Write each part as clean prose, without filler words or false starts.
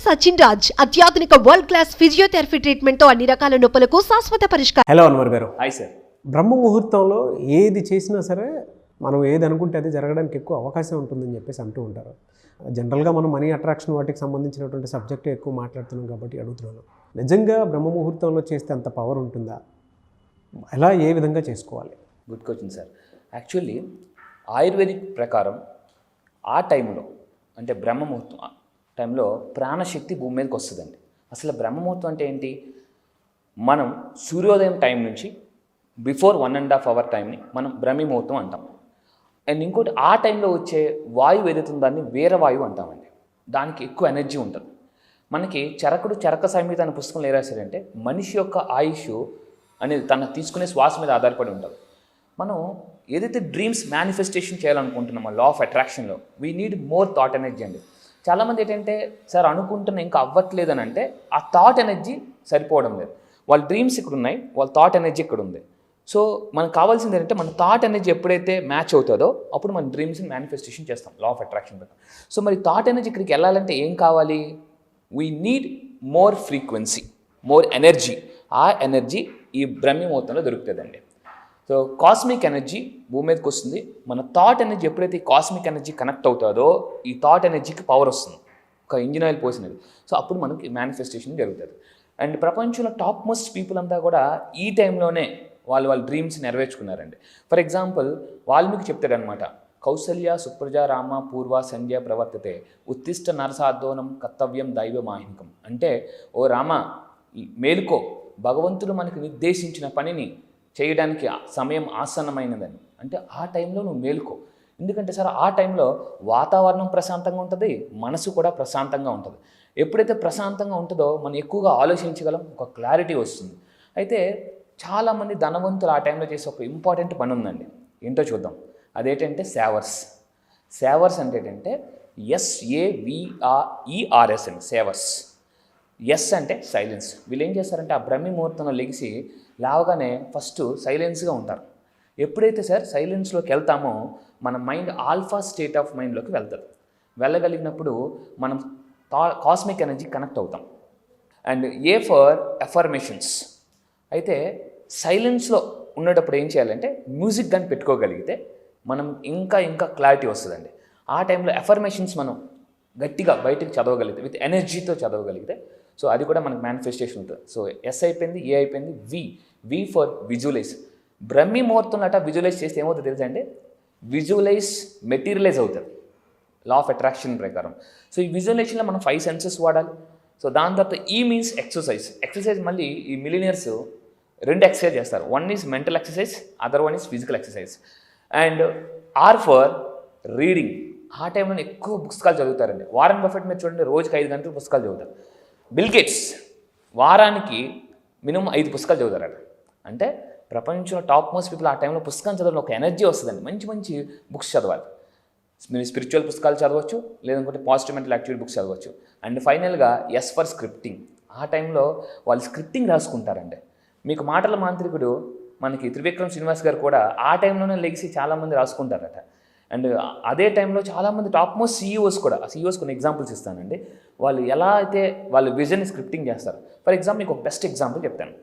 సచిన్ రాజ్ అత్యాధునిక world class physiotherapy treatment తో అన్ని రకాల నొప్పులకు శాశ్వత పరిష్కారం. హలో అన్వర్ గారు. Hi sir. బ్రహ్మ ముహూర్తంలో ఏది చేసినా సరే మనం ఏది అనుకుంటే అది జరగడానికి ఎక్కువ అవకాశం ఉంటుందని చెప్పేసి అంటూ ఉంటారు. జనరల్గా మనం మనీ అట్రాక్షన్ వాటికి సంబంధించినటువంటి సబ్జెక్ట్ ఎక్కువ మాట్లాడుతున్నాం కాబట్టి అడుగుతున్నాను. నిజంగా బ్రహ్మ ముహూర్తంలో చేస్తే అంత పవర్ ఉంటుందా? ఎలా ఏ విధంగా చేసుకోవాలి? Good question sir. Actually ayurvedic ప్రకారం ఆ టైంలో అంటే బ్రహ్మ ముహూర్తం టైంలో ప్రాణశక్తి భూమి మీదకి వస్తుందండి. అసలు బ్రహ్మ ముహూర్తం అంటే ఏంటి? మనం సూర్యోదయం టైం నుంచి బిఫోర్ 1.5 అవర్ టైంని మనం బ్రహ్మీ ముహూర్తం అంటాం. అండ్ ఇంకోటి ఆ టైంలో వచ్చే వాయువు ఏదైతుందో దాన్ని వీర వాయువు అంటామండి. దానికి ఎక్కువ ఎనర్జీ ఉంటుంది. మనకి చరక సంహిత అనే పుస్తకంలో ఏ రాశారంటే మనిషి యొక్క ఆయుష్ అనేది తన తీసుకునే శ్వాస మీద ఆధారపడి ఉంటుంది. మనం ఏదైతే డ్రీమ్స్ మేనిఫెస్టేషన్ చేయాలనుకుంటున్నామో లా ఆఫ్ అట్రాక్షన్లో we need more thought energy అండి. చాలామంది ఏంటంటే సార్ అనుకుంటున్నా ఇంకా అవ్వట్లేదు అని అంటే ఆ థాట్ ఎనర్జీ సరిపోవడం లేదు. వాళ్ళ డ్రీమ్స్ ఇక్కడ ఉన్నాయి, వాళ్ళ థాట్ ఎనర్జీ ఇక్కడ ఉంది. సో మనకు కావాల్సింది ఏంటంటే మన థాట్ ఎనర్జీ ఎప్పుడైతే మ్యాచ్ అవుతుందో అప్పుడు మన డ్రీమ్స్ని మేనిఫెస్టేషన్ చేస్తాం లా ఆఫ్ అట్రాక్షన్ ప్రకారం. సో మరి థాట్ ఎనర్జీ ఇక్కడికి వెళ్ళాలంటే ఏం కావాలి? We need more frequency, more energy. ఆ ఎనర్జీ ఈ బ్రహ్మీ ముహూర్తంలో దొరుకుతుందండి. సో కాస్మిక్ ఎనర్జీ భూమి మీదకి వస్తుంది. మన థాట్ ఎనర్జీ ఎప్పుడైతే ఈ కాస్మిక్ ఎనర్జీ కనెక్ట్ అవుతుందో ఈ థాట్ ఎనర్జీకి పవర్ వస్తుంది, ఒక ఇంజిన్ ఆయిల్ పోసినది. సో అప్పుడు మనకి మేనిఫెస్టేషన్ జరుగుతుంది. అండ్ ప్రపంచంలో టాప్ మోస్ట్ పీపుల్ అంతా కూడా ఈ టైంలోనే వాళ్ళ డ్రీమ్స్ నెరవేర్చుకున్నారండి. ఫర్ ఎగ్జాంపుల్ వాల్మీకి చెప్తాడనమాట, కౌసల్య సుప్రజ రామ పూర్వ సంధ్య ప్రవర్తతే ఉత్తిష్ట నరసాధోనం కర్తవ్యం దైవమాహికం. అంటే ఓ రామ మేలుకో, భగవంతుడు మనకు నిర్దేశించిన పనిని చేయడానికి సమయం ఆసన్నమైనదని. అంటే ఆ టైంలో నువ్వు మేలుకో. ఎందుకంటే సార్ ఆ టైంలో వాతావరణం ప్రశాంతంగా ఉంటుంది, మనసు కూడా ప్రశాంతంగా ఉంటుంది. ఎప్పుడైతే ప్రశాంతంగా ఉంటుందో మనం ఎక్కువగా ఆలోచించగలం, ఒక క్లారిటీ వస్తుంది. అయితే చాలామంది ధనవంతులు ఆ టైంలో చేసే ఒక ఇంపార్టెంట్ పని ఉందండి. ఏంటో చూద్దాం. అదేంటంటే సేవర్స్. సేవర్స్ అంటే ఏంటంటే SAVERS అండి. సేవర్స్. ఎస్ అంటే సైలెన్స్. వీళ్ళు ఏం చేస్తారంటే ఆ బ్రహ్మీ ముహూర్తంలో లెగిసి లేవగానే ఫస్ట్ సైలెన్స్గా ఉంటారు. ఎప్పుడైతే సార్ సైలెన్స్లోకి వెళ్తామో మన మైండ్ ఆల్ఫా స్టేట్ ఆఫ్ మైండ్లోకి వెళ్తుంది. వెళ్ళగలిగినప్పుడు మనం కాస్మిక్ ఎనర్జీ కనెక్ట్ అవుతాం. And A for affirmations. అయితే సైలెన్స్లో ఉండేటప్పుడు ఏం చేయాలంటే మ్యూజిక్ కానీ పెట్టుకోగలిగితే మనం ఇంకా క్లారిటీ వస్తుందండి. ఆ టైంలో ఎఫర్మేషన్స్ మనం గట్టిగా బయటకు చదవగలిగితే విత్ ఎనర్జీతో చదవగలిగితే సో అది కూడా మనకు మేనిఫెస్టేషన్ ఉంటుంది. సో ఎస్ అయిపోయింది, ఏ అయిపోయింది, వి ఫర్ విజువలైజ్. బ్రహ్మీ ముహూర్తంలో అట విజువలైజ్ చేస్తే ఏమవుతుంది తెలుసా అండి? విజువలైజ్ మెటీరియలైజ్ అవుతుంది లా ఆఫ్ అట్రాక్షన్ ప్రకారం. సో ఈ విజువలైజేషన్లో మనం 5 సెన్సెస్ వాడాలి. సో దాని తర్వాత ఈ మీన్స్ ఎక్సర్సైజ్. ఎక్సర్సైజ్ మళ్ళీ ఈ మిలినియర్స్ 2 ఎక్సర్సైజ్ చేస్తారు. One is mental exercise, other one is physical exercise. And are for reading. ఆ టైంలో ఎక్కువ పుస్తకాలు చదువుతారండి. వారన్ బఫెట్ మీరు చూడండి, రోజుకి 5 గంటలు పుస్తకాలు చదువుతారు. బిల్ గేట్స్ వారానికి మినిమం 5 పుస్తకాలు చదువుతారట. అంటే ప్రపంచంలో టాప్ మోస్ట్ పీపుల్ ఆ టైంలో పుస్తకం చదవడం ఒక ఎనర్జీ వస్తుందండి. మంచి బుక్స్ చదవాలి. మీరు స్పిరిచువల్ పుస్తకాలు చదవచ్చు, లేదంటే పాజిటివ్ మెంటల్ యాక్టివిటీ బుక్స్ చదవచ్చు. అండ్ ఫైనల్గా ఎస్ ఫర్ స్క్రిప్టింగ్. ఆ టైంలో వాళ్ళు స్క్రిప్టింగ్ రాసుకుంటారండి. మీకు మాటల మాంత్రికుడు మనకి త్రివిక్రమ్ శ్రీనివాస్ గారు కూడా ఆ టైంలోనే లెగిసి చాలామంది రాసుకుంటారట. అండ్ అదే టైంలో చాలామంది టాప్ మోస్ట్ సీఈఓస్ కూడా, ఆ సీఈఓస్ కొన్ని ఎగ్జాంపుల్స్ ఇస్తానండి. వాళ్ళు ఎలా అయితే వాళ్ళ విజన్ స్క్రిప్టింగ్ చేస్తారు. ఫర్ ఎగ్జాంపుల్ మీకు ఒక బెస్ట్ ఎగ్జాంపుల్ చెప్తాను.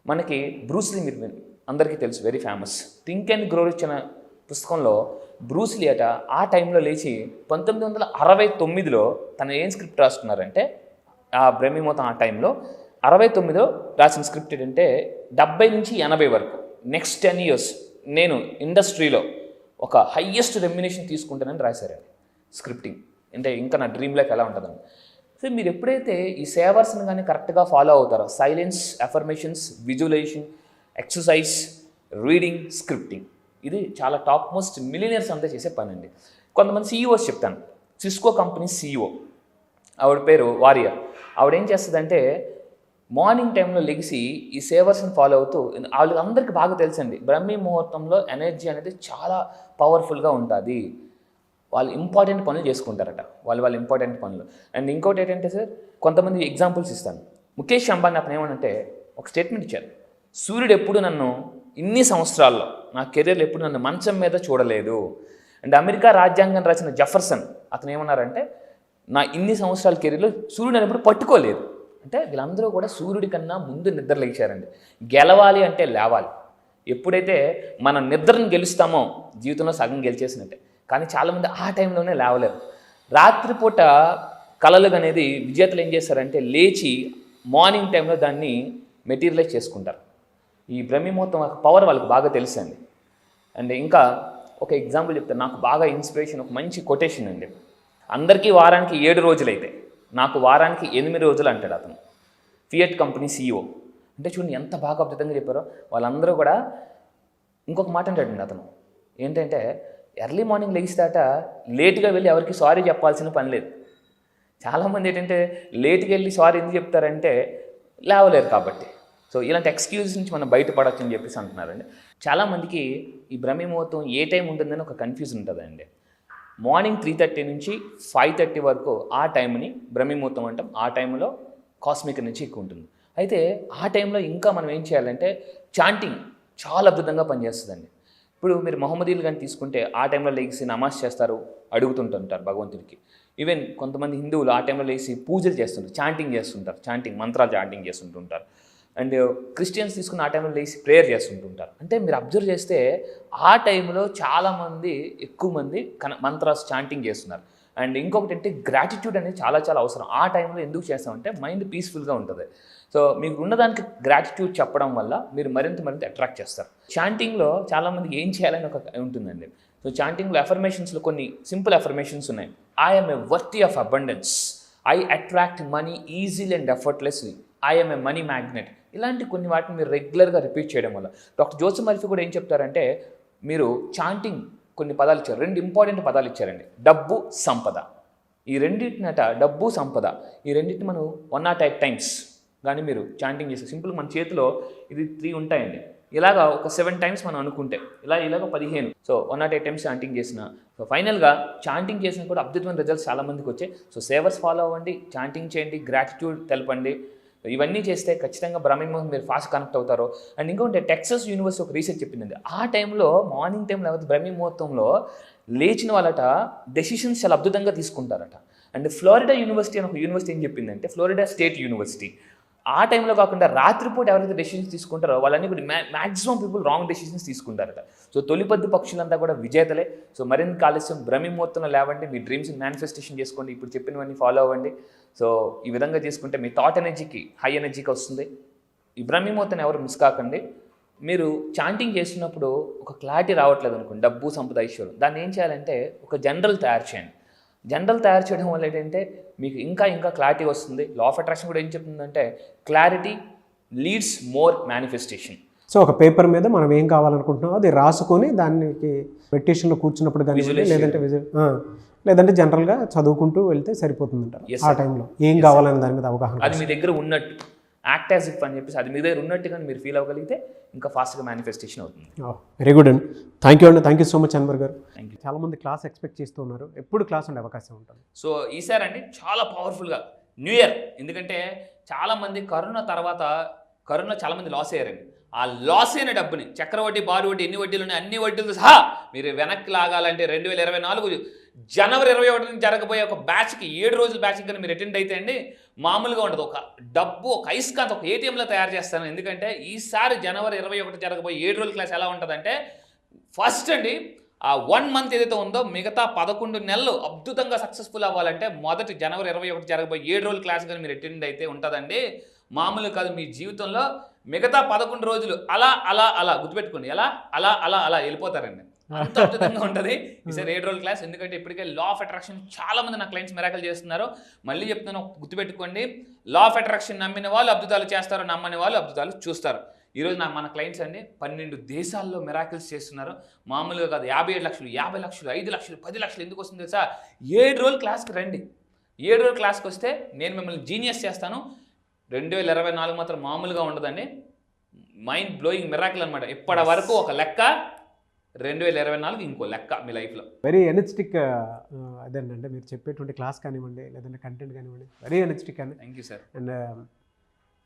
మనకి బ్రూస్లీ మీరు అందరికీ తెలుసు, very famous. Think and grow rich అనే పుస్తకంలో బ్రూస్లీ అట ఆ టైంలో లేచి 1969లో తను ఏం స్క్రిప్ట్ రాసుకున్నారంటే ఆ బ్రహ్మీ ముహూర్తం ఆ టైంలో 69లో రాసిన స్క్రిప్ట్ ఏంటంటే 70 నుంచి 80 వరకు నెక్స్ట్ 10 years నేను ఇండస్ట్రీలో ఒక హయ్యెస్ట్ రెమ్యునేషన్ తీసుకుంటానని రాశారండి స్క్రిప్టింగ్. అంటే ఇంకా నా డ్రీమ్ లైఫ్ ఎలా ఉంటుందని. సో మీరు ఎప్పుడైతే ఈ సేవర్స్ని కానీ కరెక్ట్గా ఫాలో అవుతారో, silence, affirmations, visualization, exercise, reading, scripting, ఇది చాలా టాప్ మోస్ట్ మిలియనర్స్ అంతా చేసే పని అండి. కొంతమంది సీఈఓస్ చెప్తాను. సిస్కో కంపెనీ సీఈఓ, ఆవిడ పేరు వారియర్. ఆవిడ ఏం చేస్తుందంటే మార్నింగ్ టైంలో లెగిసి ఈ సేవర్స్ని ఫాలో అవుతూ, వాళ్ళకి అందరికీ బాగా తెలుసండి బ్రహ్మీ ముహూర్తంలో ఎనర్జీ అనేది చాలా పవర్ఫుల్గా ఉంటుంది. వాళ్ళు ఇంపార్టెంట్ పనులు చేసుకుంటారట, వాళ్ళ ఇంపార్టెంట్ పనులు. అండ్ ఇంకోటి ఏంటంటే సార్, కొంతమంది ఎగ్జాంపుల్స్ ఇస్తాను. ముఖేష్ అంబానీ అతను ఏమనంటే ఒక స్టేట్మెంట్ ఇచ్చారు, సూర్యుడు ఎప్పుడు నన్ను ఇన్ని సంవత్సరాల్లో నా కెరీర్లో ఎప్పుడు నన్ను మంచం మీద చూడలేదు. అండ్ అమెరికా రాజ్యాంగం రాసిన జెఫర్సన్ అతను ఏమన్నారంటే నా ఇన్ని సంవత్సరాల కెరీర్లో సూర్యుడు అనేప్పుడు పట్టుకోలేదు. అంటే వీళ్ళందరూ కూడా సూర్యుడి కన్నా ముందు నిద్ర లేచారండి. గెలవాలి అంటే లేవాలి. ఎప్పుడైతే మనం నిద్రను గెలుస్తామో జీవితంలో సగం గెలిచేసినట్టే. కానీ చాలామంది ఆ టైంలోనే లేవలేరు. రాత్రిపూట కళలు అనేది విజేతలు ఏం చేస్తారంటే లేచి మార్నింగ్ టైంలో దాన్ని మెటీరియలైజ్ చేసుకుంటారు. ఈ బ్రహ్మముహూర్తం పవర్ వాళ్ళకి బాగా తెలుసండి. అండ్ ఇంకా ఒక ఎగ్జాంపుల్ చెప్తాను. నాకు బాగా ఇన్స్పిరేషన్ ఒక మంచి కొటేషన్ అండి. అందరికీ వారానికి 7 రోజులైతే నాకు వారానికి 8 రోజులు అంటాడు అతను, ఫియట్ కంపెనీ CEO. అంటే చూడండి ఎంత బాగా అద్భుతంగా చెప్పారో. వాళ్ళందరూ కూడా ఇంకొక మాట అంటాడండి అతను, ఏంటంటే ఎర్లీ మార్నింగ్ లెగిస్తాట లేట్గా వెళ్ళి ఎవరికి సారీ చెప్పాల్సిన పని లేదు. చాలామంది ఏంటంటే లేట్గా వెళ్ళి సారీ ఎందుకు చెప్తారంటే లేవలేరు కాబట్టి. సో ఇలాంటి ఎక్స్క్యూజ్ నుంచి మనం బయటపడచ్చు అని చెప్పేసి అంటున్నారండి. చాలామందికి ఈ బ్రహ్మముహూర్తం ఏ టైం ఉంటుందని ఒక కన్ఫ్యూజన్ ఉంటుందండి. మార్నింగ్ 3:30 నుంచి 5:30 వరకు ఆ టైంని బ్రహ్మముహూర్తం అంటాం. ఆ టైంలో కాస్మిక్ నుంచి ఎక్కువ ఉంటుంది. అయితే ఆ టైంలో ఇంకా మనం ఏం చేయాలంటే చాంటింగ్ చాలా అద్భుతంగా పనిచేస్తుందండి. ఇప్పుడు మీరు మహమ్మదీలు కానీ తీసుకుంటే ఆ టైంలో లేచి నమాజ్ చేస్తారు, అడుగుతుంటుంటారు భగవంతుడికి. ఈవెన్ కొంతమంది హిందువులు ఆ టైంలో లేచి పూజలు చేస్తుంటారు, చాంటింగ్ చేస్తుంటారు, మంత్రాలు చాంటింగ్ చేస్తుంటుంటారు. అండ్ క్రిస్టియన్స్ తీసుకుని ఆ టైంలో లేచి ప్రేయర్ చేస్తుంటుంటారు. అంటే మీరు అబ్జర్వ్ చేస్తే ఆ టైంలో చాలామంది ఎక్కువ మంది మంత్రాస్ చాంటింగ్ చేస్తున్నారు. అండ్ ఇంకొకటి అంటే గ్రాటిట్యూడ్ అనేది చాలా చాలా అవసరం. ఆ టైంలో ఎందుకు చేస్తామంటే మైండ్ పీస్ఫుల్గా ఉంటుంది. సో మీకు ఉన్నదానికి గ్రాటిట్యూడ్ చెప్పడం వల్ల మీరు మరింత అట్రాక్ట్ చేస్తారు. చాంటింగ్లో చాలామందికి ఏం చేయాలని ఒక ఉంటుందండి. సో చాంటింగ్లో అఫర్మేషన్స్లో కొన్ని సింపుల్ అఫర్మేషన్స్ ఉన్నాయి. I'm a worthy of abundance, I attract money easily and effortlessly, I'm a money magnet. ఇలాంటి కొన్ని వాటిని మీరు రెగ్యులర్గా రిపీట్ చేయడం వల్ల. డాక్టర్ జోసెఫ్ మర్ఫీ కూడా ఏం చెప్తారంటే మీరు చాంటింగ్ కొన్ని పదాలు ఇచ్చారు, 2 ఇంపార్టెంట్ పదాలు ఇచ్చారండి, డబ్బు సంపద. ఈ రెండింటినట డబ్బు సంపద ఈ రెండింటిని మనం 108 టైమ్స్ కానీ మీరు చాంటింగ్ చేస్తే సింపుల్ మన చేతిలో ఇది 3 ఉంటాయండి. ఇలాగా ఒక 7 టైమ్స్ మనం అనుకుంటే ఇలాగ 15. సో 108 టైమ్స్ చాంటింగ్ చేసిన. సో ఫైనల్గా చాంటింగ్ చేసిన కూడా అద్భుతమైన రిజల్ట్స్ చాలామందికి వచ్చాయి. సో సేవర్స్ ఫాలో అవ్వండి, చాంటింగ్ చేయండి, గ్రాటిట్యూడ్ తెలపండి. ఇవన్నీ చేస్తే ఖచ్చితంగా బ్రహ్మముహూర్తం మీరు ఫాస్ట్ కనెక్ట్ అవుతారు. అండ్ ఇంకొకటి టెక్సస్ యూనివర్సిటీ ఒక రీసెర్చ్ చెప్పిందండి. ఆ టైంలో మార్నింగ్ టైంలో లేకపోతే బ్రహ్మముహూర్తంలో లేచిన వాళ్ళట డెసిషన్స్ చాలా అద్భుతంగా తీసుకుంటారట. అండ్ ఫ్లోరిడా యూనివర్సిటీ అని ఒక యూనివర్సిటీ ఏం చెప్పిందంటే, ఫ్లోరిడా స్టేట్ యూనివర్సిటీ, ఆ టైంలో కాకుండా రాత్రిపూట ఎవరైతే డెసిషన్స్ తీసుకుంటారో వాళ్ళన్నీ కూడా మ్యాక్సిమం పీపుల్ రాంగ్ డెసిషన్స్ తీసుకుంటారట. సో తొలిపద్దు పక్షులంతా కూడా విజేతలే. సో మరింత ఆలస్యం బ్రహ్మముహూర్తంలో లేవండి, మీ డ్రీమ్స్ని మేనిఫెస్టేషన్ చేసుకోండి, ఇప్పుడు చెప్పినవన్నీ ఫాలో అవ్వండి. సో ఈ విధంగా చేసుకుంటే మీ థాట్ ఎనర్జీకి హై ఎనర్జీకి వస్తుంది. ఈ బ్రహ్మముహూర్తాన్ని ఎవరు మిస్ కాకండి. మీరు చాంటింగ్ చేస్తున్నప్పుడు ఒక క్లారిటీ రావట్లేదు అనుకోండి, డబ్బు సంపద ఐశ్వర్యం, దాన్ని ఏం చేయాలంటే ఒక జనరల్ తయారు చేయండి. జనరల్ తయారు చేయడం వల్ల ఏంటంటే మీకు ఇంకా క్లారిటీ వస్తుంది. లా ఆఫ్ అట్రాక్షన్ కూడా ఏం చెప్తుందంటే clarity leads more manifestation. So ఒక పేపర్ మీద మనం ఏం కావాలనుకుంటున్నామో అది రాసుకొని దానికి మెడిటేషన్లో కూర్చున్నప్పుడు కానీ లేదంటే జనరల్గా చదువుకుంటూ వెళ్తే సరిపోతుందంట. ఆ టైంలో ఏం కావాలని దాని మీద అవగాహన, అది మీ దగ్గర ఉన్నట్టు యాక్ట్ యాజ్ ఇఫ్ అని చెప్పేసి అది మీ దగ్గర ఉన్నట్టుగా మీరు ఫీల్ అవ్వగలిగితే ఇంకా ఫాస్ట్గా మేనిఫెస్టేషన్ అవుతుంది. వెరీ గుడ్ అండి. థ్యాంక్ యూ అండి. Thank you so much Anwar గారు. Thank you. చాలామంది క్లాస్ ఎక్స్పెక్ట్ చేస్తూ ఉన్నారు, ఎప్పుడు క్లాస్ ఉండే అవకాశం ఉంటుంది? సో ఈసారి అండి చాలా పవర్ఫుల్గా న్యూ ఇయర్, ఎందుకంటే చాలామంది కరోనా చాలామంది లాస్ అయ్యారండి. ఆ లాస్ అయిన డబ్బుని చక్రవడ్డీ, బారు వడ్డీ, ఎన్ని వడ్డీలు ఉన్నాయి అన్ని వడ్డీలతో సహా మీరు వెనక్కి లాగాలంటే 2024 జనవరి 21 నుంచి జరగబోయే ఒక బ్యాచ్కి 7 రోజుల బ్యాచ్కి కానీ మీరు అటెండ్ అయితే అండి మామూలుగా ఉండదు. ఒక డబ్బు ఒక ఐస్కాంత్ ఒక ATMలో తయారు చేస్తాను. ఎందుకంటే ఈసారి జనవరి 21 జరగబోయే 7 రోజుల క్లాస్ ఎలా ఉంటుందంటే, ఫస్ట్ అండి ఆ 1 మంత్ ఏదైతే ఉందో మిగతా 11 నెలలు అద్భుతంగా సక్సెస్ఫుల్ అవ్వాలంటే మొదటి జనవరి 21 జరగబోయే 7 రోజుల క్లాస్ కానీ మీరు అటెండ్ అయితే ఉంటుందండి. మామూలు కాదు. మీ జీవితంలో మిగతా 11 రోజులు అలా గుర్తుపెట్టుకోండి, అలా వెళ్ళిపోతారండి. అంత అద్భుతంగా ఉంటుంది ఈసారి 7 రోజుల క్లాస్. ఎందుకంటే ఇప్పటికే లా ఆఫ్ అట్రాక్షన్ చాలా మంది నా క్లయింట్స్ మిరాకల్ చేస్తున్నారు. మళ్ళీ చెప్తున్నాను, గుర్తుపెట్టుకోండి, లా ఆఫ్ అట్రాక్షన్ నమ్మిన వాళ్ళు అద్భుతాలు చేస్తారు, నమ్మని వాళ్ళు అద్భుతాలు చూస్తారు. ఈరోజు మన క్లయింట్స్ అండి 12 దేశాల్లో మిరాకిల్స్ చేస్తున్నారు. మామూలుగా కాదు. 57 లక్షలు, 50 లక్షలు, 5 లక్షలు, 10 లక్షలు ఎందుకు వస్తుంది తెలుసా? 7 రోజుల క్లాస్కి రండి. 7 రోజుల క్లాస్కి వస్తే నేను మిమ్మల్ని జీనియస్ చేస్తాను. 2024 మాత్రం మామూలుగా ఉండదండి. మైండ్ బ్లోయింగ్ మిరాకిల్ అనమాట. ఇప్పటి వరకు ఒక లెక్క, 2024 ఇంకో లెక్క మీ లైఫ్లో. వెరీ ఎనర్జెటిక్ అదేనంటే మీరు చెప్పేటువంటి క్లాస్ కానివ్వండి, లేదంటే కంటెంట్ కానివ్వండి, వెరీ ఎనర్జెటిక్ అండి. Thank you sir. And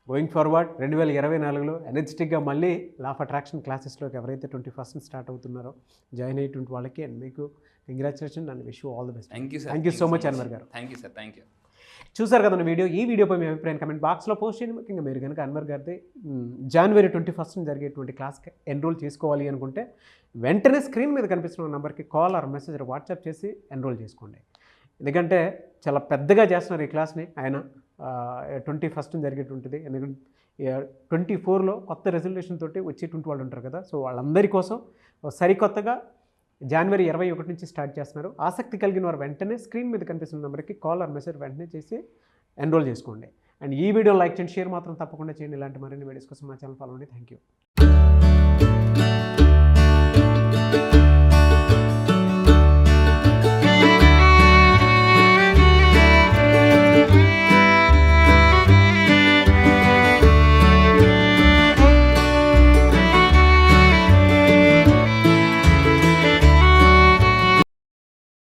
going forward 2024లో ఎనర్జెటిక్గా మళ్ళీ లా ఆఫ్ అట్రాక్షన్ క్లాసెస్లోకి ఎవరైతే 21st స్టార్ట్ అవుతున్నారో జాయిన్ అయ్యేటువంటి వాళ్ళకి అండ్ మీకు congratulation and wish all the best. Thank you sir. Thank you so much Anwar గారు. Thank you sir. Thank you. చూసారు కదా వీడియో. ఈ వీడియోపై మీ అభిప్రాయం కమెంట్ బాక్స్లో పోస్ట్ చేయండి. ముఖ్యంగా మీరు కనుక అన్వర్ గారిది జనవరి 21st జరిగేటువంటి క్లాస్కి ఎన్రోల్ చేసుకోవాలి అనుకుంటే వెంటనే స్క్రీన్ మీద కనిపిస్తున్న నెంబర్కి కాల్ ఆర్ మెసేజ్ వాట్సాప్ చేసి ఎన్రోల్ చేసుకోండి. ఎందుకంటే చాలా పెద్దగా చేస్తున్నారు ఈ క్లాస్ని ఆయన. 21st జరిగేటువంటిది. ఎందుకంటే 24లో కొత్త రెజల్యూషన్ తోటి వచ్చేటువంటి వాళ్ళు ఉంటారు కదా, సో వాళ్ళందరి కోసం సరికొత్తగా జనవరి 21 నుంచి స్టార్ట్ చేస్తున్నారు. ఆసక్తి కలిగిన వారు వెంటనే స్క్రీన్ మీద కనిపిస్తున్న నెంబర్కి కాల్ ఆర్ మెసేజ్ వెంటనే చేసి ఎన్రోల్ చేసుకోండి. అండ్ ఈ వీడియో లైక్ చేయండి, షేర్ మాత్రం తప్పకుండా చేయండి. ఇలాంటి మరిన్ని వీడియోస్ కోసం మా ఛానల్ ఫాలో అవ్వండి. Thank you.